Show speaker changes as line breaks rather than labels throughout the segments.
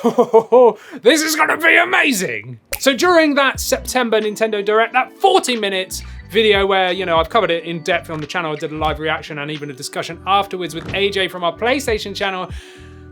oh, this is gonna be amazing. So during that September Nintendo Direct, that 40 minutes video where, you know, I've covered it in depth on the channel, I did a live reaction and even a discussion afterwards with AJ from our PlayStation channel.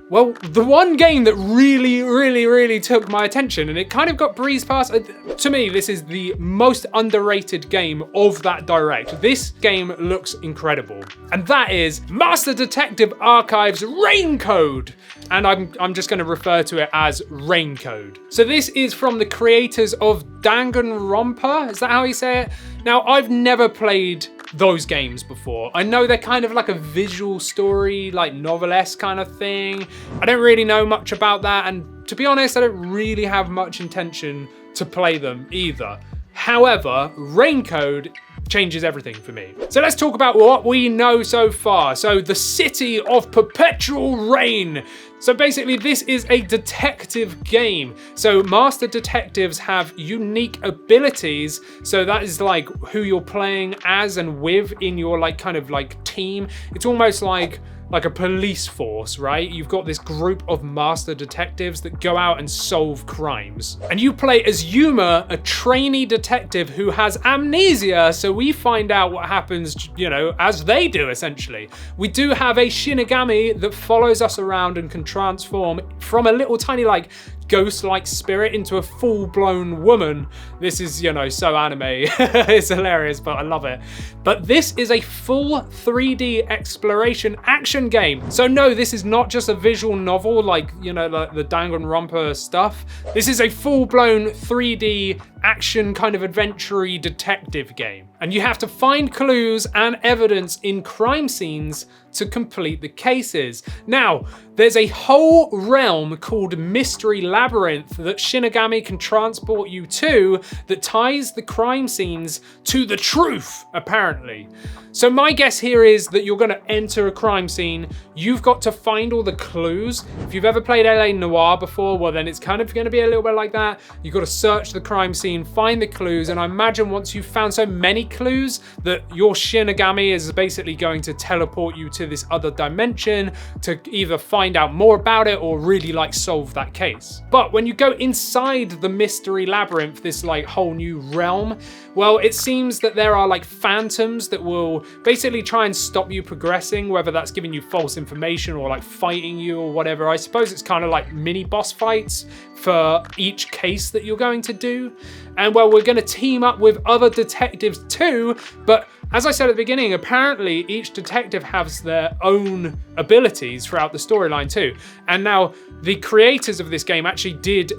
Well, the one game that really took my attention, and it kind of got breezed past, to me, this is the most underrated game of that Direct. This game looks incredible. And that is Master Detective Archive's RAINCODE. And I'm just gonna refer to it as RAINCODE. So this is from the creators of Danganronpa, is that how you say it? Now, I've never played those games before. I know they're kind of like a visual story, like novel-esque kind of thing. I don't really know much about that, and to be honest, I don't really have much intention to play them either. However, RAINCODE changes everything for me. So let's talk about what we know so far. So the city of perpetual rain. So basically this is a detective game. So master detectives have unique abilities. So that is like who you're playing as and with in your like kind of like team. It's almost like a police force, right? You've got this group of master detectives that go out and solve crimes. And you play as Yuma, a trainee detective who has amnesia, so we find out what happens, you know, as they do, essentially. We do have a Shinigami that follows us around and can transform from a little tiny, like, ghost-like spirit into a full-blown woman. This is, you know, so anime. It's hilarious, but I love it. But this is a full 3D exploration action game. So no, this is not just a visual novel like, you know, like the Danganronpa stuff. This is a full-blown 3D action kind of adventure-y detective game. And you have to find clues and evidence in crime scenes to complete the cases. Now, there's a whole realm called Mystery Labyrinth that Shinigami can transport you to that ties the crime scenes to the truth, apparently. So my guess here is that you're gonna enter a crime scene, you've got to find all the clues. If you've ever played LA Noire before, well then it's kind of gonna be a little bit like that. You've got to search the crime scene, find the clues, and I imagine once you've found so many clues that your Shinigami is basically going to teleport you to this other dimension to either find out more about it or really like solve that case. But when you go inside the Mystery Labyrinth, this like whole new realm, well, it seems that there are like phantoms that will basically try and stop you progressing, whether that's giving you false information or like fighting you or whatever. I suppose it's kind of like mini boss fights for each case that you're going to do. And well, we're going to team up with other detectives too, but as I said at the beginning, apparently each detective has their own abilities throughout the storyline too. And now the creators of this game actually did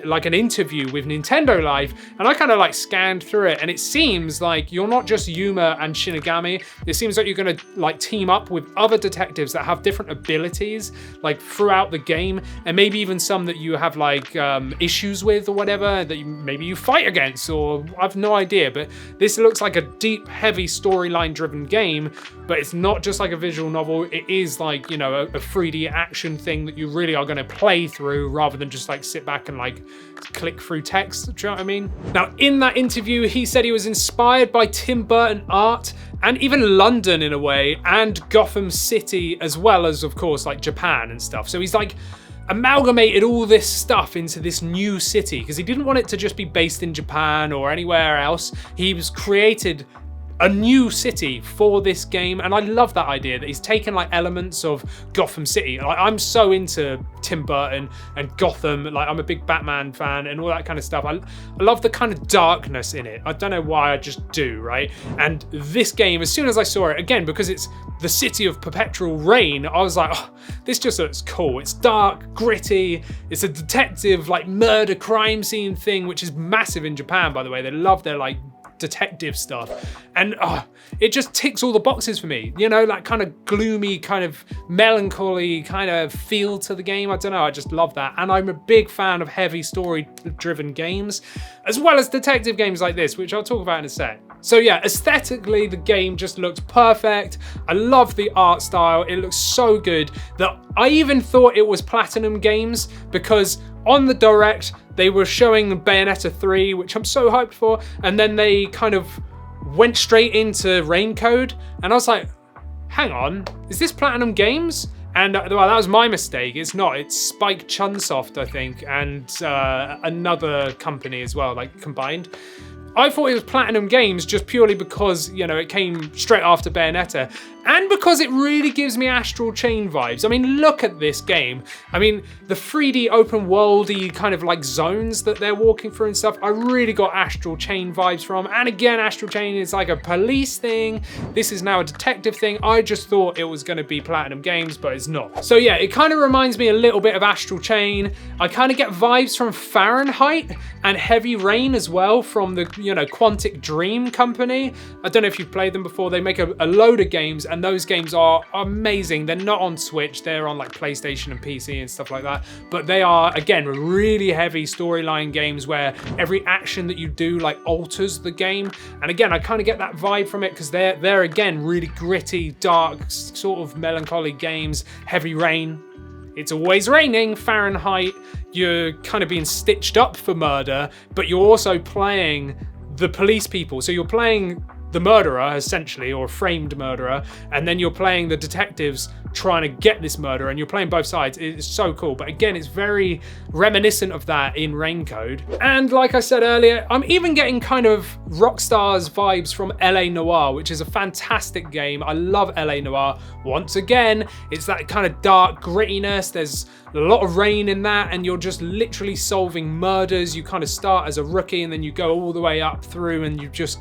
like an interview with Nintendo Live, and I kind of like scanned through it, and it seems like you're not just Yuma and Shinigami. It seems like you're going to like team up with other detectives that have different abilities like throughout the game, and maybe even some that you have like issues with or whatever that maybe you fight against, or I've no idea. But this looks like a deep, heavy storyline driven game, but it's not just like a visual novel. It is like, you know, a 3D action thing that you really are going to play through rather than just like sit back and like click through text. Do you know what I mean? Now, in that interview, he said he was inspired by Tim Burton art and even London in a way, and Gotham City, as well as, of course, like Japan and stuff. So he's like amalgamated all this stuff into this new city because he didn't want it to just be based in Japan or anywhere else. He was created a new city for this game, and I love that idea that he's taken like elements of Gotham City. Like, I'm so into Tim Burton and Gotham, like I'm a big Batman fan and all that kind of stuff. I love the kind of darkness in it. I don't know why, I just do, right? And this game, as soon as I saw it, again, because it's the city of perpetual rain, I was like, oh, this just looks cool. It's dark, gritty, it's a detective like murder crime scene thing, which is massive in Japan, by the way. They love their like detective stuff, and it just ticks all the boxes for me, you know, that kind of gloomy, kind of melancholy kind of feel to the game. I don't know, I just love that, and I'm a big fan of heavy story driven games as well as detective games like this, which I'll talk about in a sec. So yeah, aesthetically the game just looks perfect. I love the art style, it looks so good that I even thought it was Platinum Games, because on the Direct they were showing Bayonetta 3, which I'm so hyped for, and then they kind of went straight into RAINCODE, and I was like, hang on, is this Platinum Games? And well, that was my mistake. It's not. It's Spike Chunsoft, I think, and another company as well, like combined. I thought it was Platinum Games just purely because, you know, it came straight after Bayonetta, and because it really gives me Astral Chain vibes. I mean, look at this game. I mean, the 3D open worldy kind of like zones that they're walking through and stuff, I really got Astral Chain vibes from. And again, Astral Chain is like a police thing. This is now a detective thing. I just thought it was going to be Platinum Games, but it's not. So yeah, it kind of reminds me a little bit of Astral Chain. I kind of get vibes from Fahrenheit and Heavy Rain as well from the, you know, Quantic Dream company. I don't know if you've played them before. They make a load of games, and those games are amazing. They're not on Switch, they're on like PlayStation and PC and stuff like that, but they are, again, really heavy storyline games where every action that you do like alters the game. And again, I kind of get that vibe from it because they're again really gritty, dark, sort of melancholy games. Heavy Rain, it's always raining. Fahrenheit, you're kind of being stitched up for murder, but you're also playing the police people. So you're playing the murderer, essentially, or a framed murderer, and then you're playing the detectives trying to get this murderer, and you're playing both sides. It's so cool. But again, it's very reminiscent of that in RAINCODE. And like I said earlier, I'm even getting kind of Rockstar's vibes from LA Noire, which is a fantastic game. I love LA Noire. Once again, it's that kind of dark grittiness. There's a lot of rain in that, and you're just literally solving murders. You kind of start as a rookie, and then you go all the way up through, and you just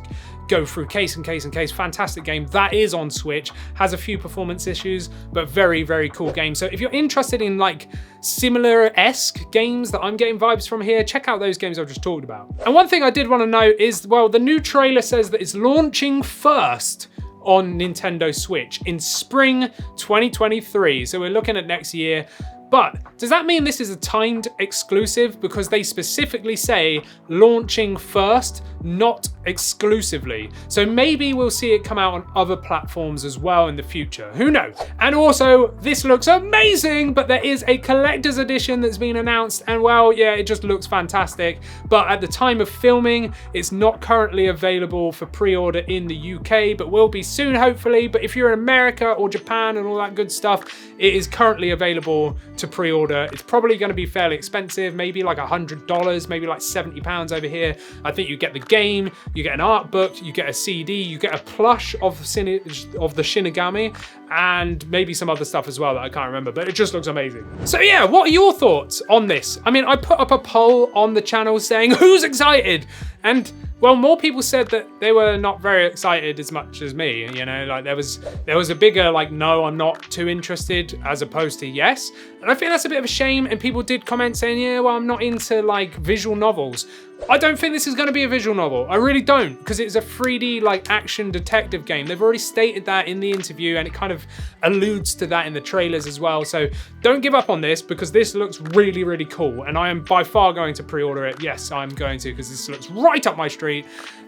go through case and case and case. Fantastic game. That is on Switch. Has a few performance issues, but very, very cool game. So if you're interested in like similar-esque games that I'm getting vibes from here, check out those games I've just talked about. And one thing I did want to note is, well, the new trailer says that it's launching first on Nintendo Switch in spring 2023. So we're looking at next year. But does that mean this is a timed exclusive? Because they specifically say launching first, not exclusively. So maybe we'll see it come out on other platforms as well in the future. Who knows? And also, this looks amazing, but there is a collector's edition that's been announced, and well, yeah, it just looks fantastic. But at the time of filming, it's not currently available for pre-order in the UK, but will be soon, hopefully. But if you're in America or Japan and all that good stuff, it is currently available to pre-order. It's probably going to be fairly expensive, maybe like $100, maybe like £70 over here. I think you get the game, you get an art book, you get a CD, you get a plush of the Shinigami, and maybe some other stuff as well that I can't remember, but it just looks amazing. So yeah, what are your thoughts on this? I mean, I put up a poll on the channel saying who's excited, and well, more people said that they were not very excited as much as me, you know, like there was a bigger like, no, I'm not too interested, as opposed to yes. And I think that's a bit of a shame, and people did comment saying, yeah, well, I'm not into like visual novels. I don't think this is going to be a visual novel. I really don't, because it's a 3D like action detective game. They've already stated that in the interview, and it kind of alludes to that in the trailers as well. So don't give up on this, because this looks really, really cool, and I am by far going to pre-order it. Yes, I'm going to, because this looks right up my street.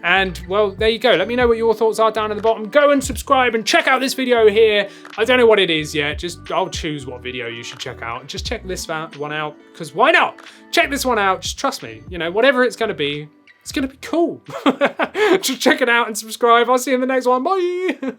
And well, there you go. Let me know what your thoughts are down at the bottom. Go and subscribe and check out this video here. I don't know what it is yet. Just I'll choose what video you should check out. Just check this one out, because why not? Check this one out. Just trust me. You know, whatever it's going to be, it's going to be cool. Just check it out and subscribe. I'll see you in the next one. Bye.